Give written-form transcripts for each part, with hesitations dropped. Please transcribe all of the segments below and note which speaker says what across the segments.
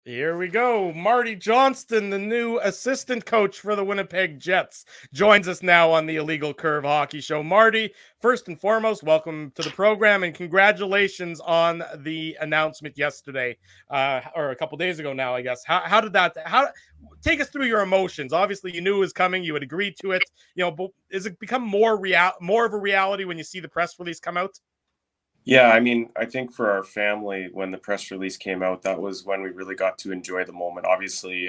Speaker 1: Here we go. Marty Johnston, the new assistant coach for the Winnipeg Jets, joins us now on the Illegal Curve Hockey Show. Marty, first and foremost, welcome to the program and congratulations on the announcement yesterday, or a couple days ago now, I guess. How did that? Take us through your emotions? Obviously, you knew it was coming. You had agreed to it. But is it become more of a reality when you see the press release come out?
Speaker 2: Yeah, I mean, I think for our family, when the press release came out, that was when we really got to enjoy the moment. Obviously,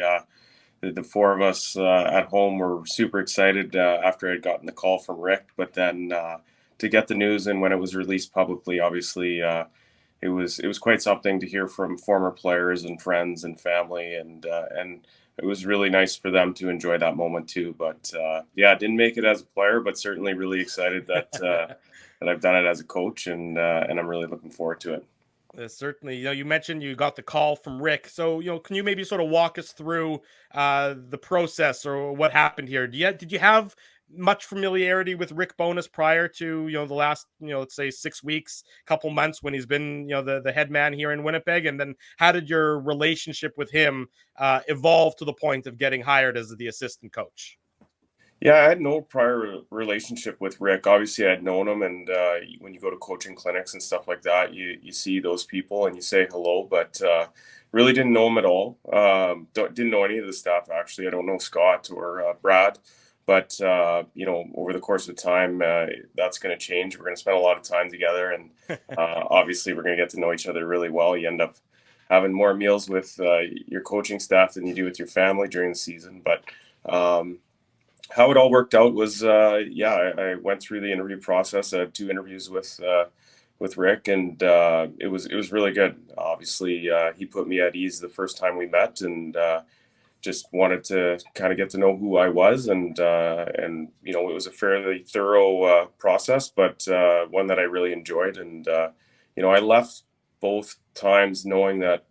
Speaker 2: the four of us at home were super excited after I had gotten the call from Rick, but then to get the news and when it was released publicly, obviously, it was quite something to hear from former players and friends and family, and it was really nice for them to enjoy that moment too. But yeah, didn't make it as a player, but certainly really excited that that I've done it as a coach, and I'm really looking forward to it.
Speaker 1: Certainly. You mentioned you got the call from Rick. So, can you maybe sort of walk us through the process or what happened here? Did you have much familiarity with Rick Bowness prior to, the last, let's say 6 weeks, couple months when he's been, the head man here in Winnipeg? And then how did your relationship with him evolve to the point of getting hired as the assistant coach?
Speaker 2: Yeah, I had no prior relationship with Rick. Obviously, I'd known him, and when you go to coaching clinics and stuff like that, you see those people and you say hello, but really didn't know him at all. Didn't know any of the staff actually. I don't know Scott or Brad, but over the course of time, that's going to change. We're going to spend a lot of time together, and obviously, we're going to get to know each other really well. You end up having more meals with your coaching staff than you do with your family during the season, but. How it all worked out was, I went through the interview process. I had two interviews with Rick, and it was really good. Obviously, he put me at ease the first time we met, and just wanted to kind of get to know who I was, and it was a fairly thorough process, but one that I really enjoyed. And I left both times knowing that,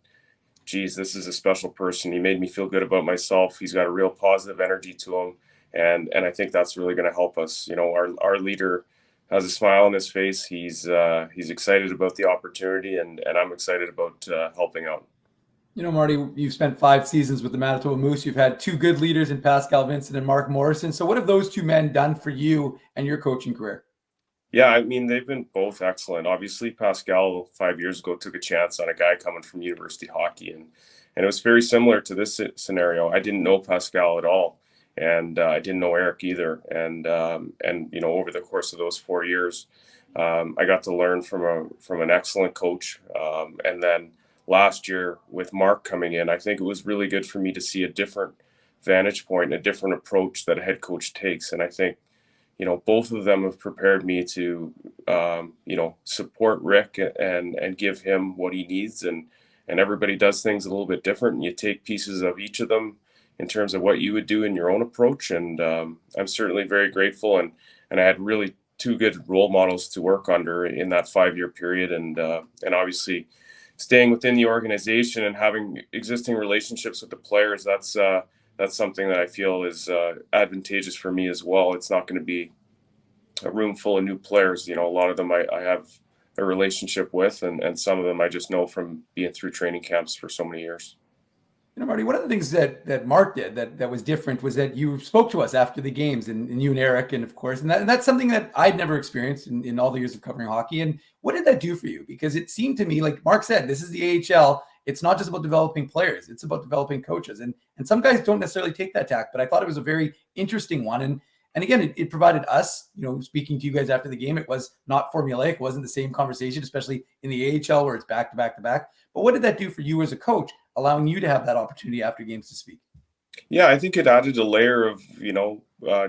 Speaker 2: geez, this is a special person. He made me feel good about myself. He's got a real positive energy to him, and I think that's really going to help us. Our leader has a smile on his face. He's excited about the opportunity, and I'm excited about helping out.
Speaker 3: Marty, you've spent 5 seasons with the Manitoba Moose. You've had two good leaders in Pascal Vincent and Mark Morrison. So what have those two men done for you and your coaching career?
Speaker 2: Yeah, I mean, they've been both excellent. Obviously, Pascal 5 years ago took a chance on a guy coming from university hockey, and it was very similar to this scenario. I didn't know Pascal at all, and I didn't know Eric either. And over the course of those 4 years, I got to learn from an excellent coach. And then last year with Mark coming in, I think it was really good for me to see a different vantage point, a different approach that a head coach takes. And I think both of them have prepared me to, support Rick and give him what he needs. And everybody does things a little bit different, and you take pieces of each of them in terms of what you would do in your own approach. And I'm certainly very grateful. And I had really two good role models to work under in that 5 year period. And obviously staying within the organization and having existing relationships with the players, that's something that I feel is advantageous for me as well. It's not going to be a room full of new players. A lot of them I have a relationship with, and some of them I just know from being through training camps for so many years.
Speaker 3: Marty, one of the things that Mark did that was different was that you spoke to us after the games, and you and Eric, and of course, and that's something that I'd never experienced in all the years of covering hockey. And what did that do for you? Because it seemed to me, like Mark said, this is the AHL. It's not just about developing players; it's about developing coaches. And some guys don't necessarily take that tack, but I thought it was a very interesting one. And again, it provided us, speaking to you guys after the game, it was not formulaic. It wasn't the same conversation, especially in the AHL where it's back to back to back. But what did that do for you as a coach, allowing you to have that opportunity after games to speak?
Speaker 2: Yeah, I think it added a layer of,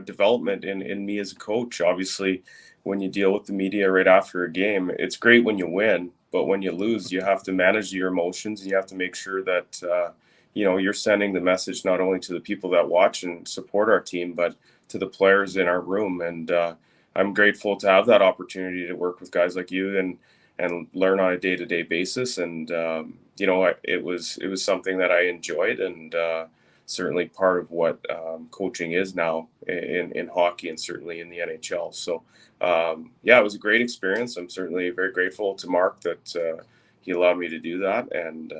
Speaker 2: development in me as a coach. Obviously, when you deal with the media right after a game, it's great when you win, but when you lose, you have to manage your emotions, and you have to make sure that, you're sending the message not only to the people that watch and support our team, but to the players in our room. And I'm grateful to have that opportunity to work with guys like you and learn on a day-to-day basis. And it was something that I enjoyed, and certainly part of what coaching is now in hockey, and certainly in the NHL. So it was a great experience. I'm certainly very grateful to Mark that he allowed me to do that, and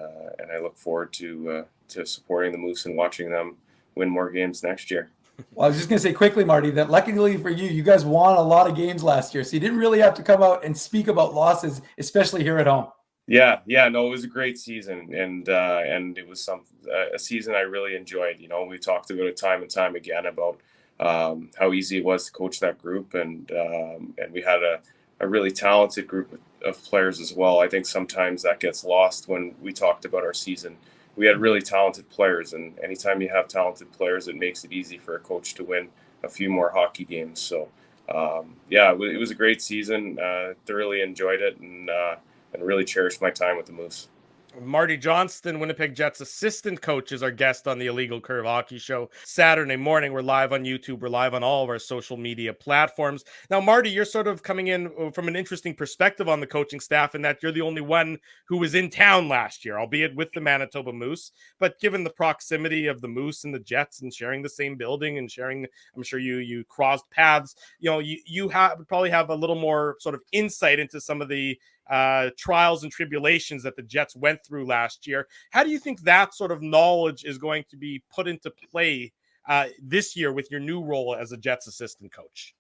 Speaker 2: I look forward to supporting the Moose and watching them win more games next year.
Speaker 3: Well, I was just going to say quickly, Marty, that luckily for you, you guys won a lot of games last year. So you didn't really have to come out and speak about losses, especially here at home.
Speaker 2: Yeah, no, it was a great season, and it was a season I really enjoyed. You know, we talked about it time and time again about how easy it was to coach that group, and we had a really talented group of players as well. I think sometimes that gets lost when we talked about our season. We had really talented players, and anytime you have talented players, it makes it easy for a coach to win a few more hockey games. So, yeah, it was a great season. Thoroughly enjoyed it, and really cherished my time with the Moose.
Speaker 1: Marty Johnston, Winnipeg Jets assistant coach, is our guest on the Illegal Curve Hockey Show Saturday morning. We're live on YouTube. We're live on all of our social media platforms. Now, Marty, you're sort of coming in from an interesting perspective on the coaching staff in that you're the only one who was in town last year, albeit with the Manitoba Moose. But given the proximity of the Moose and the Jets and sharing the same building and sharing, I'm sure you crossed paths, you probably have a little more sort of insight into some of the trials and tribulations that the Jets went through last year. How do you think that sort of knowledge is going to be put into play this year with your new role as a Jets assistant coach?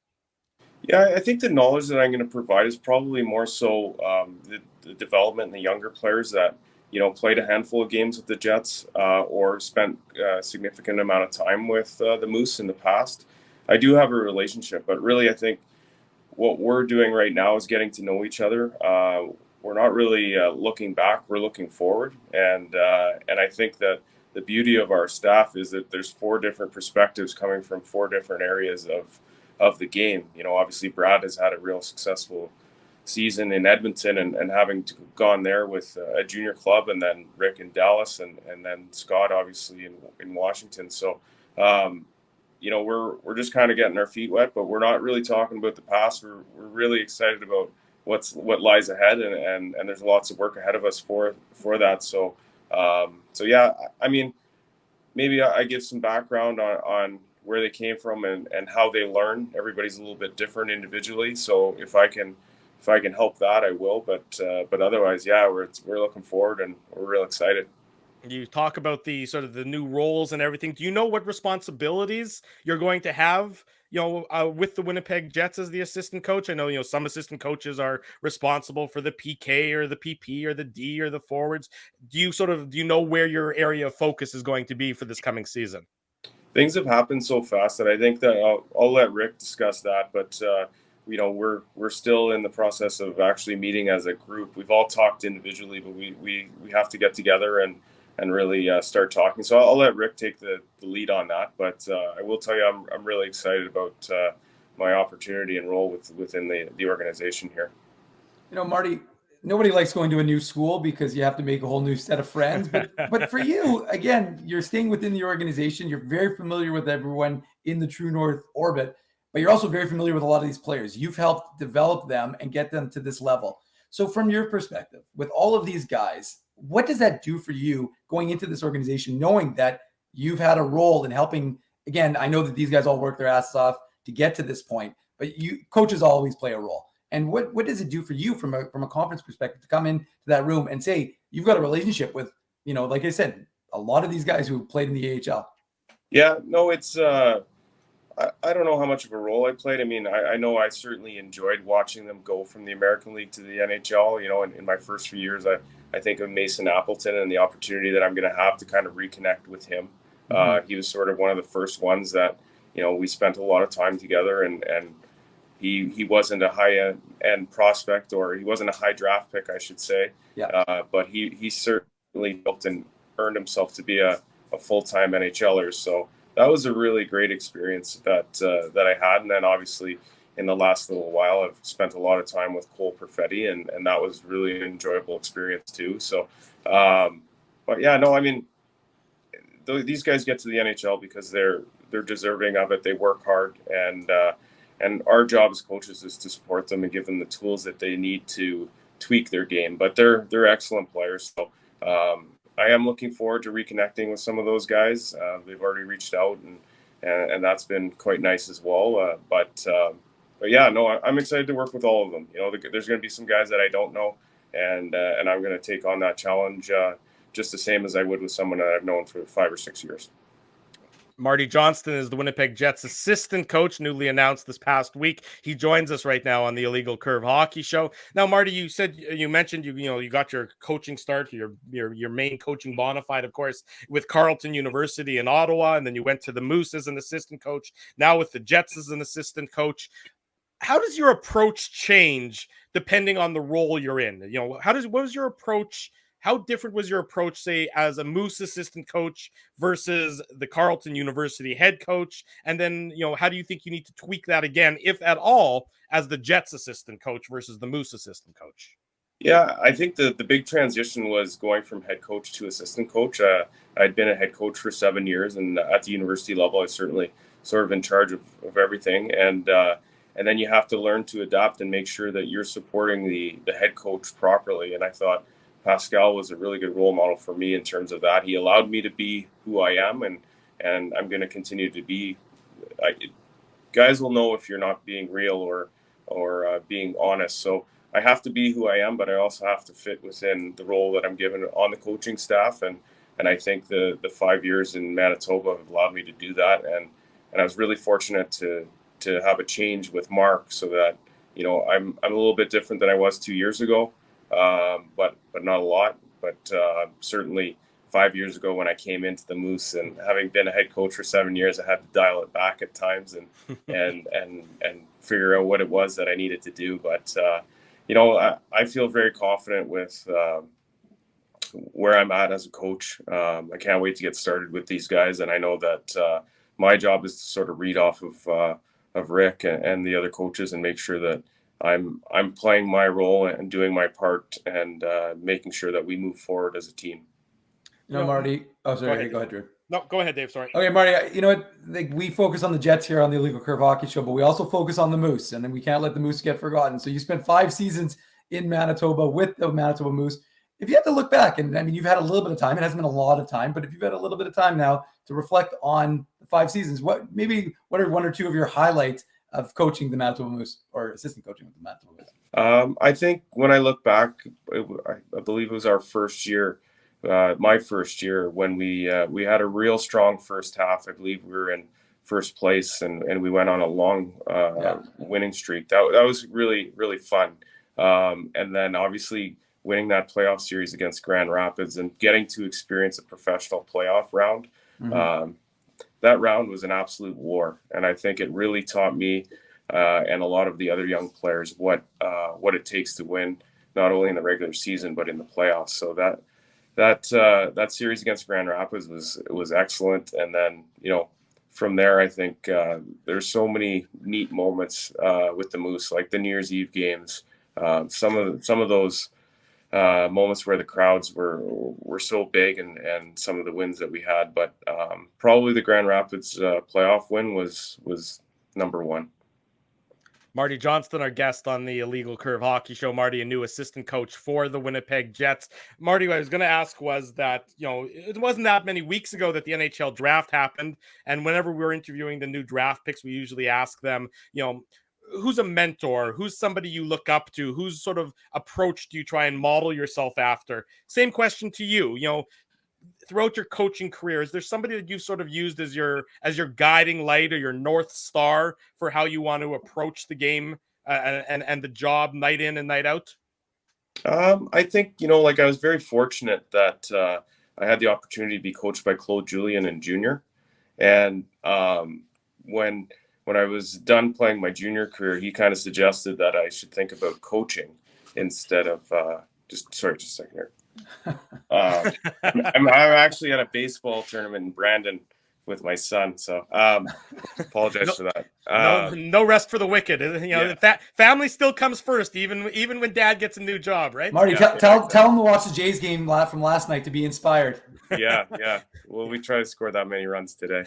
Speaker 2: Yeah, I think the knowledge that I'm going to provide is probably more so the development in the younger players that, played a handful of games with the Jets or spent a significant amount of time with the Moose in the past. I do have a relationship, but really I think what we're doing right now is getting to know each other. We're not really looking back; we're looking forward, and I think that the beauty of our staff is that there's 4 different perspectives coming from 4 different areas of the game. Obviously Brad has had a real successful season in Edmonton, and having gone there with a junior club, and then Rick in Dallas, and then Scott obviously in Washington. So. We're just kind of getting our feet wet, but we're not really talking about the past. We're really excited about what lies ahead, and there's lots of work ahead of us for that. So yeah, I mean, maybe I give some background on where they came from and how they learn. Everybody's a little bit different individually, so if I can help that, I will. But otherwise, yeah, we're looking forward, and we're real excited.
Speaker 1: You talk about the sort of the new roles and everything. Do you know what responsibilities you're going to have, with the Winnipeg Jets as the assistant coach? I know, some assistant coaches are responsible for the PK or the PP or the D or the forwards. Do you know where your area of focus is going to be for this coming season?
Speaker 2: Things have happened so fast that I think that I'll let Rick discuss that. But we're still in the process of actually meeting as a group. We've all talked individually, but we have to get together and really start talking. So I'll let Rick take the lead on that. But I will tell you, I'm really excited about my opportunity and role within the organization here.
Speaker 3: Marty, nobody likes going to a new school because you have to make a whole new set of friends. But for you, again, you're staying within the organization. You're very familiar with everyone in the True North orbit, but you're also very familiar with a lot of these players. You've helped develop them and get them to this level. So from your perspective, with all of these guys, what does that do for you going into this organization, knowing that you've had a role in helping? Again, I know that these guys all work their asses off to get to this point, but coaches always play a role. And what does it do for you from a conference perspective to come into that room and say you've got a relationship with, like I said, a lot of these guys who played in the AHL?
Speaker 2: Yeah, no, it's I don't know how much of a role I played. I mean, I know I certainly enjoyed watching them go from the American League to the NHL. In my first few years, I think of Mason Appleton and the opportunity that I'm going to have to kind of reconnect with him. Mm-hmm. He was sort of one of the first ones that, we spent a lot of time together, and he wasn't a high-end prospect, or he wasn't a high draft pick, I should say.
Speaker 3: Yeah.
Speaker 2: But he certainly helped and earned himself to be a full-time NHLer. So that was a really great experience that I had. And then obviously in the last little while, I've spent a lot of time with Cole Perfetti, and that was really an enjoyable experience too. So, but yeah, no, I mean, these guys get to the NHL because they're deserving of it. They work hard, and our job as coaches is to support them and give them the tools that they need to tweak their game. But they're excellent players. So, I am looking forward to reconnecting with some of those guys. They've already reached out, and that's been quite nice as well. But yeah, no, I'm excited to work with all of them. There's going to be some guys that I don't know and I'm going to take on that challenge just the same as I would with someone that I've known for 5 or 6 years.
Speaker 1: Marty Johnston is the Winnipeg Jets assistant coach, newly announced this past week. He joins us right now on the Illegal Curve Hockey Show. Now, Marty, you mentioned you got your coaching start, your main coaching bona fide, of course, with Carleton University in Ottawa, and then you went to the Moose as an assistant coach. Now with the Jets as an assistant coach. How does your approach change depending on the role you're in? What was your approach? How different was your approach, say, as a Moose assistant coach versus the Carleton University head coach? And then, how do you think you need to tweak that again, if at all, as the Jets assistant coach versus the Moose assistant coach?
Speaker 2: Yeah, I think the big transition was going from head coach to assistant coach. I'd been a head coach for 7 years, and at the university level, I was certainly sort of in charge of everything. And then you have to learn to adapt and make sure that you're supporting the head coach properly. And I thought Pascal was a really good role model for me in terms of that. He allowed me to be who I am, and I'm going to continue to be. Guys will know if you're not being real or being honest. So I have to be who I am, but I also have to fit within the role that I'm given on the coaching staff. And I think the 5 years in Manitoba have allowed me to do that. And I was really fortunate to have a change with Mark, so that I'm a little bit different than I was 2 years ago, but not a lot. But certainly 5 years ago when I came into the Moose, and having been a head coach for 7 years, I had to dial it back at times and figure out what it was that I needed to do. But I feel very confident with where I'm at as a coach. I can't wait to get started with these guys, and I know that my job is to sort of read off of Rick and the other coaches and make sure that I'm playing my role and doing my part, and making sure that we move forward as a team.
Speaker 3: Marty. Oh, sorry. Go ahead, Drew.
Speaker 1: No, go ahead, Dave. Sorry.
Speaker 3: Okay, Marty. You know what? We focus on the Jets here on the Illegal Curve Hockey Show, but we also focus on the Moose, and then we can't let the Moose get forgotten. So you spent 5 seasons in Manitoba with the Manitoba Moose. If you had to look back, and I mean, you've had a little bit of time. It hasn't been a lot of time, but if you've had a little bit of time now to reflect on the 5 seasons, what are 1 or 2 of your highlights of coaching the Manitoba Moose, or assistant coaching with the Manitoba Moose?
Speaker 2: I think when I look back, I believe it was our first year, my first year, when we had a real strong first half. I believe we were in first place, and we went on a long winning streak. That was really, really fun. And then obviously winning that playoff series against Grand Rapids and getting to experience a professional playoff round. Mm-hmm. That round was an absolute war. And I think it really taught me and a lot of the other young players what it takes to win, not only in the regular season, but in the playoffs. So that series against Grand Rapids was excellent. And then, from there, I think there's so many neat moments with the Moose, like the New Year's Eve games. Some of those moments where the crowds were so big, and some of the wins that we had, but probably the Grand Rapids playoff win was number 1.
Speaker 1: Marty Johnston, our guest on the Illegal Curve Hockey Show. Marty, a new assistant coach for the Winnipeg Jets. Marty, what I was going to ask was that, it wasn't that many weeks ago that the NHL draft happened. And whenever we're interviewing the new draft picks, we usually ask them, who's a mentor? Who's somebody you look up to? Whose sort of approach do you try and model yourself after? Same question to you. Throughout your coaching career, is there somebody that you've sort of used as your guiding light or your North Star for how you want to approach the game and the job night in and night out?
Speaker 2: I think, like, I was very fortunate that I had the opportunity to be coached by Claude Julien in junior. And when I was done playing my junior career, he kind of suggested that I should think about coaching instead of just a second here. I'm actually at a baseball tournament in Brandon with my son, so apologize for that.
Speaker 1: No rest for the wicked. Family still comes first, even when Dad gets a new job, right?
Speaker 3: Marty, tell him to watch the Jays game from last night to be inspired.
Speaker 2: Yeah. Well, we try to score that many runs today.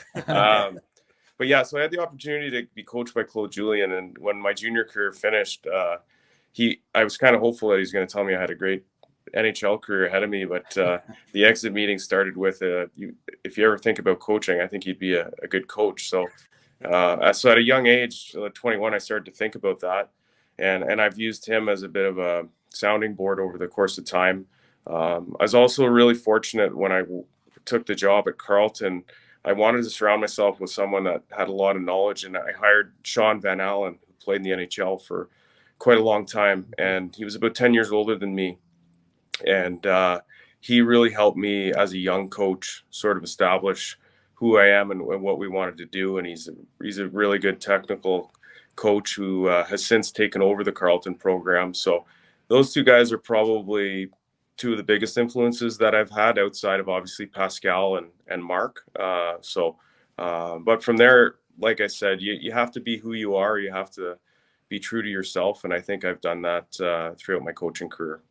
Speaker 2: But yeah, so I had the opportunity to be coached by Claude Julien, and when my junior career finished, I was kind of hopeful that he was going to tell me I had a great NHL career ahead of me, but the exit meeting started with, if you ever think about coaching, I think you'd be a good coach. So at a young age, 21, I started to think about that, and I've used him as a bit of a sounding board over the course of time. I was also really fortunate when I took the job at Carleton. I wanted to surround myself with someone that had a lot of knowledge, and I hired Sean Van Allen, who played in the NHL for quite a long time, and he was about 10 years older than me. And he really helped me as a young coach sort of establish who I am and what we wanted to do. And he's a really good technical coach who has since taken over the Carleton program. So those two guys are probably two of the biggest influences that I've had outside of obviously Pascal and Mark. But from there, like I said, you have to be who you are. You have to be true to yourself. And I think I've done that throughout my coaching career.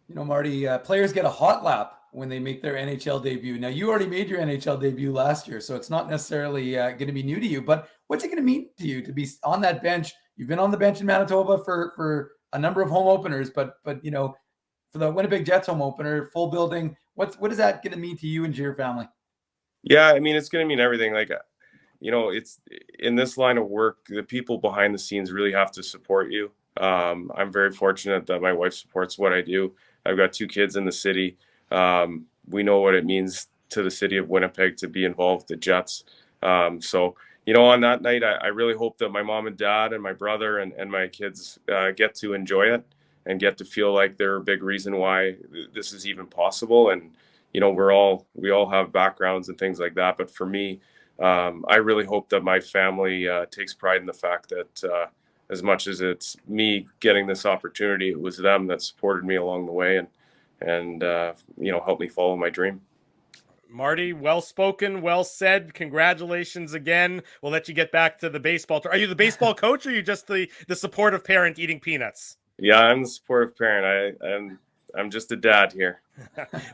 Speaker 3: You know, Marty, players get a hot lap when they make their NHL debut. Now, you already made your NHL debut last year, so it's not necessarily going to be new to you. But what's it going to mean to you to be on that bench? You've been on the bench in Manitoba for a number of home openers, but you know, for the Winnipeg Jets home opener, full building, what is that going to mean to you and to your family?
Speaker 2: Yeah, I mean, it's going to mean everything. Like, you know, it's in this line of work, the people behind the scenes really have to support you. I'm very fortunate that my wife supports what I do. I've got 2 kids in the city. We know what it means to the city of Winnipeg to be involved with the Jets. So, you know, on that night, I really hope that my mom and dad and my brother and my kids get to enjoy it and get to feel like they're a big reason why this is even possible. And, you know, we all have backgrounds and things like that. But for me, I really hope that my family takes pride in the fact that as much as it's me getting this opportunity, it was them that supported me along the way and you know, helped me follow my dream.
Speaker 1: Marty, well spoken, well said. Congratulations again. We'll let you get back to the baseball. Are you the baseball coach, or are you just the supportive parent eating peanuts?
Speaker 2: Yeah, I'm the supportive parent. I'm just a dad here.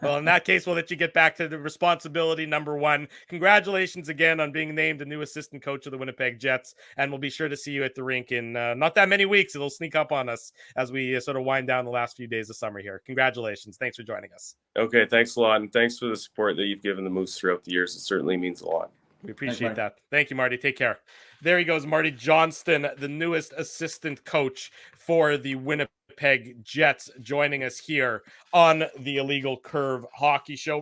Speaker 1: Well, in that case, we'll let you get back to the responsibility number 1. Congratulations again on being named the new assistant coach of the Winnipeg Jets, and we'll be sure to see you at the rink in not that many weeks. It'll sneak up on us as we sort of wind down the last few days of summer here. Congratulations. Thanks for joining us.
Speaker 2: Okay, thanks a lot, and thanks for the support that you've given the Moose throughout the years. It certainly means a lot.
Speaker 1: We appreciate that. Thank you, Marty. Take care. There he goes, Marty Johnston, the newest assistant coach for the Winnipeg Jets, joining us here on the Illegal Curve Hockey Show.